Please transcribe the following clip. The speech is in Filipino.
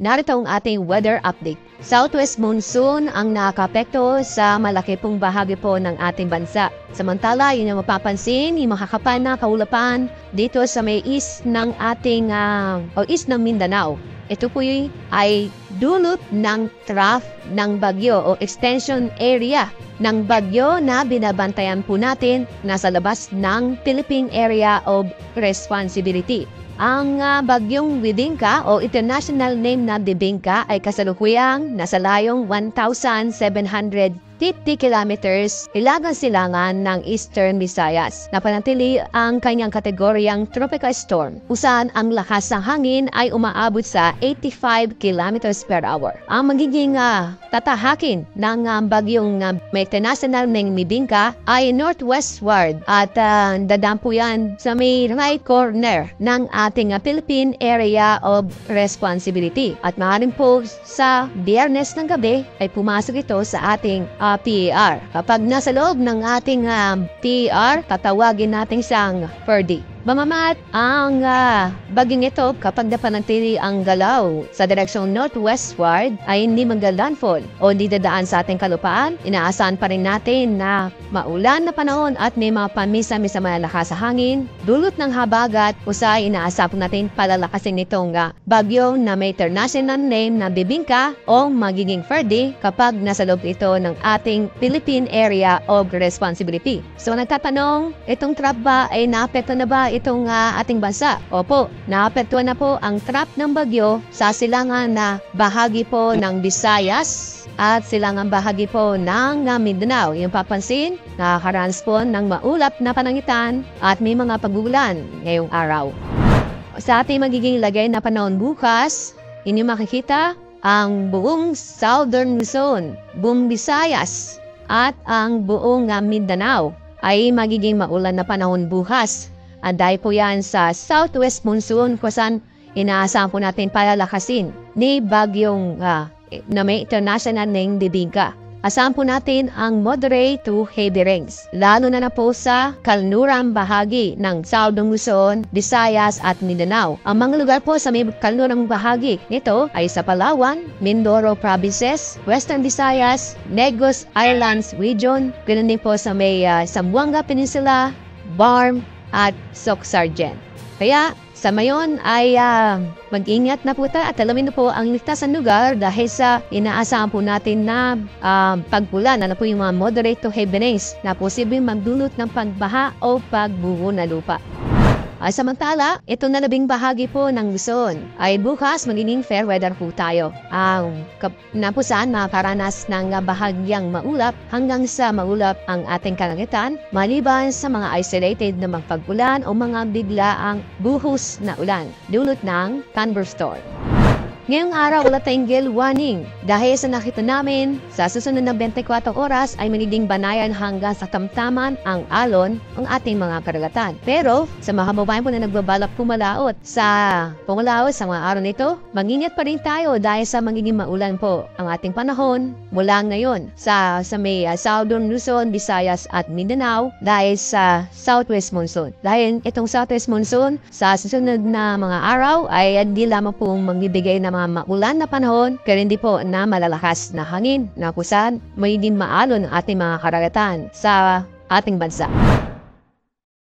narito ang ating weather update. Southwest monsoon ang nakakapekto sa malaki pong bahagi po ng ating bansa. Samantala, yun yung mapapansin, yung makakapal na kaulapan dito sa may east ng ating east ng Mindanao. Ito po ay dulot ng trough ng bagyo o extension area ng bagyo na binabantayan po natin nasa labas ng Philippine Area of Responsibility. Ang bagyong Bibingka o international name na Bibingka ay kasalukuyang nasa layong 1,750 kilometers hilagang-silangan ng Eastern Visayas. Napanatili ang kanyang kategoryang tropical storm, kung ang lakas ng hangin ay umaabot sa 85 kilometers per hour. Ang magiging tatahakin ng bagyong may international name Bibingka ay northwestward at dadampo yan sa may right corner ng ating Philippine Area of Responsibility. At maaaring po sa Biyernes ng gabi ay pumasok ito sa ating PER. Kapag nasa loob ng ating PER, tatawagin natin siyang Ferdy. Bamamat ang bagyong ito kapag napanatili ang galaw sa direksyong northwestward ay hindi mag-landfall o hindi dadaan sa ating kalupaan. Inaasahan pa rin natin na maulan na panahon at may mga pamisa-misa malakas sa hangin. Dulot ng habagat, usay inaasahan po natin palalakasin nitong bagyo na may international name na Bibingka o magiging Ferdy kapag nasa loob ito ng ating Philippine Area of Responsibility. So nagtatanong, itong trap ba ay naapekto na ba itong ating bansa? Opo, naapektuhan na po ang trap ng bagyo sa silangan na bahagi po ng Visayas at silangan bahagi po ng Mindanao. Yung papansin, nakakaranas po ng maulap na panangitan at may mga pagulan ngayong araw. Sa ating magiging lagay na panahon bukas, inyo makikita ang buong Southern Luzon, buong Visayas at ang buong Mindanao ay magiging maulan na panahon bukas. Dahil po yan sa southwest monsoon kung saan inaasahan po natin palalakasin ni bagyong na may international name Bibingka. Asahan po natin ang moderate to heavy rains, lalo na po sa kanlurang bahagi ng Southern Luzon, Visayas at Mindanao. Ang mga lugar po sa may kanlurang bahagi nito ay sa Palawan, Mindoro Provinces, Western Visayas, Negros Islands Region, ganoon din po sa may Zamboanga Peninsula, Barm, at Soc-Sargent. Kaya sa mayon ay mag-ingat na po tayo at alamin na po ang ligtasan lugar dahil sa inaasahan po natin na pagpulan na po yung mga moderate to heavy rains na posibleng magdulot ng pagbaha o pagbuho na lupa. Samantala, ito na labing bahagi po ng Luzon ay bukas magiging fair weather po tayo. Na po saan makakaranas ng bahagyang maulap hanggang sa maulap ang ating kalangitan maliban sa mga isolated na magpag-ulan o mga biglaang buhos na ulan dulot ng thunderstorm. Ngayong araw, wala tayong gale warning dahil sa nakita namin sa susunod na 24 oras ay magiging banayan hanggang sa tamtaman ang alon ang ating mga karagatan. Pero sa mga kababayan po na nagbabalak pumalaot sa mga araw nito, mag-ingat pa rin tayo dahil sa magiging maulan po ang ating panahon mula ngayon sa may Southern Luzon, Visayas at Mindanao dahil sa southwest monsoon. Dahil itong southwest monsoon sa susunod na mga araw ay hindi lamang po magbibigay ng mga maulan na panahon, kaya hindi po na malalakas na hangin na kusan may din maalon ang ating mga karagatan sa ating bansa.